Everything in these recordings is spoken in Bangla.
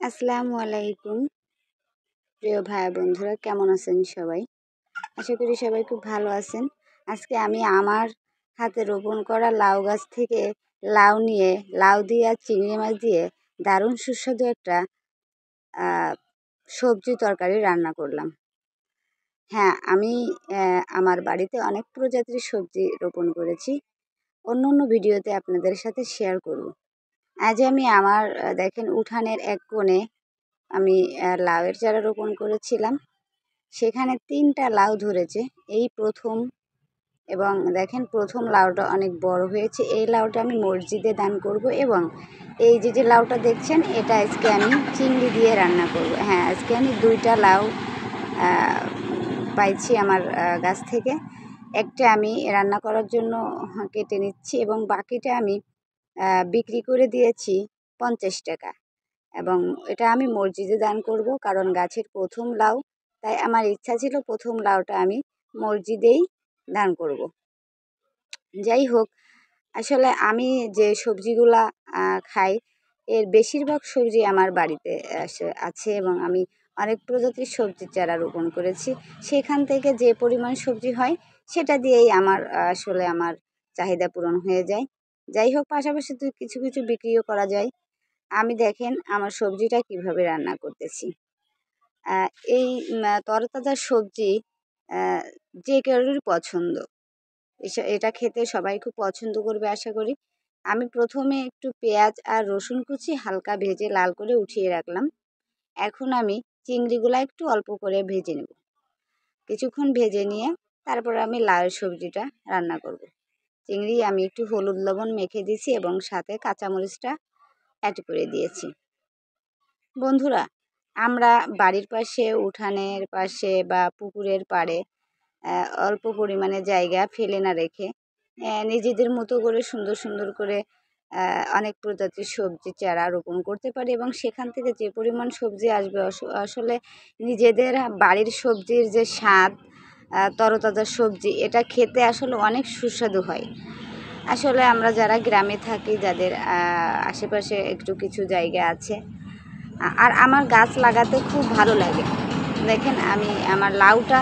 আসসালামু আলাইকুম প্রিয় ভাই বন্ধুরা, কেমন আছেন সবাই? আশা করি সবাই খুব ভালো আছেন। আজকে আমি আমার হাতে রোপণ করা লাউ গাছ থেকে লাউ নিয়ে লাউ দিয়ে আর চিংড়ি মাছ দিয়ে দারুণ সুস্বাদু একটা সবজি তরকারি রান্না করলাম। হ্যাঁ, আমি আমার বাড়িতে অনেক প্রজাতির সবজি রোপণ করেছি। অন্য অন্য ভিডিওতে আপনাদের সাথে শেয়ার করব। আজ আমি আমার দেখেন উঠানের এক কোণে আমি লাউয়ের চারা রোপণ করেছিলাম। সেখানে ৩টা লাউ ধরেছে এই প্রথম, এবং দেখেন প্রথম লাউটা অনেক বড় হয়েছে। এই লাউটা আমি মসজিদে দান করব, এবং এই যে লাউটা দেখছেন এটা আজকে আমি চিংড়ি দিয়ে রান্না করব। হ্যাঁ, আজকে আমি 2টা লাউ পাইছি আমার গাছ থেকে। একটা আমি রান্না করার জন্য কেটে নিচ্ছি, এবং বাকিটা আমি বিক্রি করে দিয়েছি 50 টাকা, এবং এটা আমি মসজিদে দান করব, কারণ গাছের প্রথম লাউ, তাই আমার ইচ্ছা ছিল প্রথম লাউটা আমি মসজিদেই দান করব। যাই হোক, আসলে আমি যে সবজিগুলা খাই এর বেশিরভাগ সবজি আমার বাড়িতে আছে, এবং আমি অনেক প্রজাতির সবজির চারা রোপণ করেছি। সেখান থেকে যে পরিমাণ সবজি হয় সেটা দিয়েই আমার আসলে আমার চাহিদা পূরণ হয়ে যায়। যাই হোক, পাশাপাশি তো কিছু কিছু বিক্রিও করা যায়। আমি দেখেন আমার সবজিটা কিভাবে রান্না করতেছি। এই তরতাজা সবজি যে কারোরই পছন্দ। এটা খেতে সবাই খুব পছন্দ করবে আশা করি। আমি প্রথমে একটু পেঁয়াজ আর রসুন কুচি হালকা ভেজে লাল করে উঠিয়ে রাখলাম। এখন আমি চিংড়িগুলা একটু অল্প করে ভেজে নেব। কিছুক্ষণ ভেজে নিয়ে তারপর আমি লাউয়ের সবজিটা রান্না করব। চিংড়ি আমি একটু হলুদ লবণ মেখে দিয়েছি, এবং সাথে কাঁচামরিচটা অ্যাড করে দিয়েছি। বন্ধুরা, আমরা বাড়ির পাশে, উঠানের পাশে বা পুকুরের পাড়ে অল্প পরিমাণে জায়গা ফেলে না রেখে নিজেদের মতো করে সুন্দর সুন্দর করে অনেক প্রজাতির সবজি চারা রোপণ করতে পারি, এবং সেখান থেকে যে পরিমাণ সবজি আসবে আসলে নিজেদের বাড়ির সবজির যে স্বাদ, তরতাজা সবজি, এটা খেতে আসলে অনেক সুস্বাদু হয়। আসলে আমরা যারা গ্রামে থাকি, যাদের আশেপাশে একটু কিছু জায়গা আছে, আর আমার গাছ লাগাতে খুব ভালো লাগে। দেখেন আমি আমার লাউটা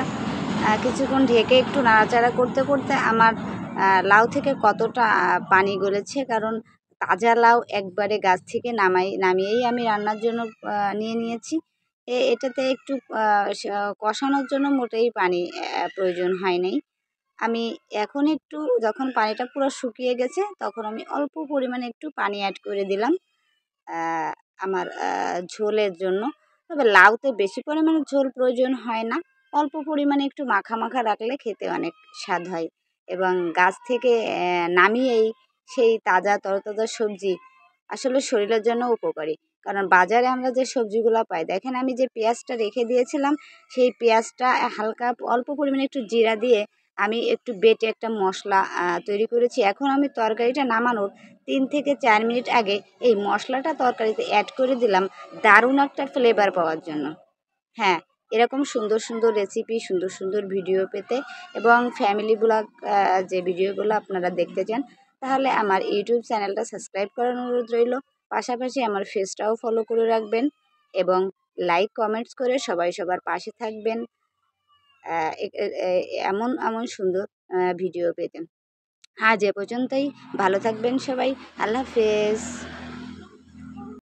কিছুক্ষণ ঢেকে একটু নাড়াচাড়া করতে করতে আমার লাউ থেকে কতটা পানি গলেছে, কারণ তাজা লাউ একবারে গাছ থেকে নামিয়েই আমি রান্নার জন্য নিয়ে নিয়েছি। এটাতে একটু কষানোর জন্য মোটেই পানি প্রয়োজন হয় নাই। আমি এখন একটু, যখন পানিটা পুরো শুকিয়ে গেছে, তখন আমি অল্প পরিমাণে একটু পানি অ্যাড করে দিলাম আমার ঝোলের জন্য। তবে লাউতে বেশি পরিমাণে ঝোল প্রয়োজন হয় না, অল্প পরিমাণে একটু মাখা মাখা রাখলে খেতে অনেক স্বাদ হয়, এবং গাছ থেকে নামিয়েই সেই তাজা তরতাজা সবজি আসলে শরীরের জন্য উপকারী। কারণ বাজারে আমরা যে সবজিগুলো পাই, দেখেন আমি যে পেঁয়াজটা রেখে দিয়েছিলাম, সেই পেঁয়াজটা হালকা অল্প পরিমাণে একটু জিরা দিয়ে আমি একটু বেটে একটা মশলা তৈরি করেছি। এখন আমি তরকারিটা নামানোর 3 থেকে 4 মিনিট আগে এই মশলাটা তরকারিতে অ্যাড করে দিলাম, দারুণ একটা ফ্লেভার পাওয়ার জন্য। হ্যাঁ, এরকম সুন্দর সুন্দর রেসিপি, সুন্দর সুন্দর ভিডিও পেতে, এবং ফ্যামিলি ব্লগ যে ভিডিওগুলো আপনারা দেখতে চান, তাহলে আমার ইউটিউব চ্যানেলটা সাবস্ক্রাইব করার অনুরোধ রইল। পাশাপাশি আমার ফেসটাও ফলো করে রাখবেন, এবং লাইক কমেন্টস করে সবাই সবার পাশে থাকবেন এমন এমন সুন্দর ভিডিও পেতে। আজ এ পর্যন্তই। ভালো থাকবেন সবাই। আল্লাহ হাফেজ।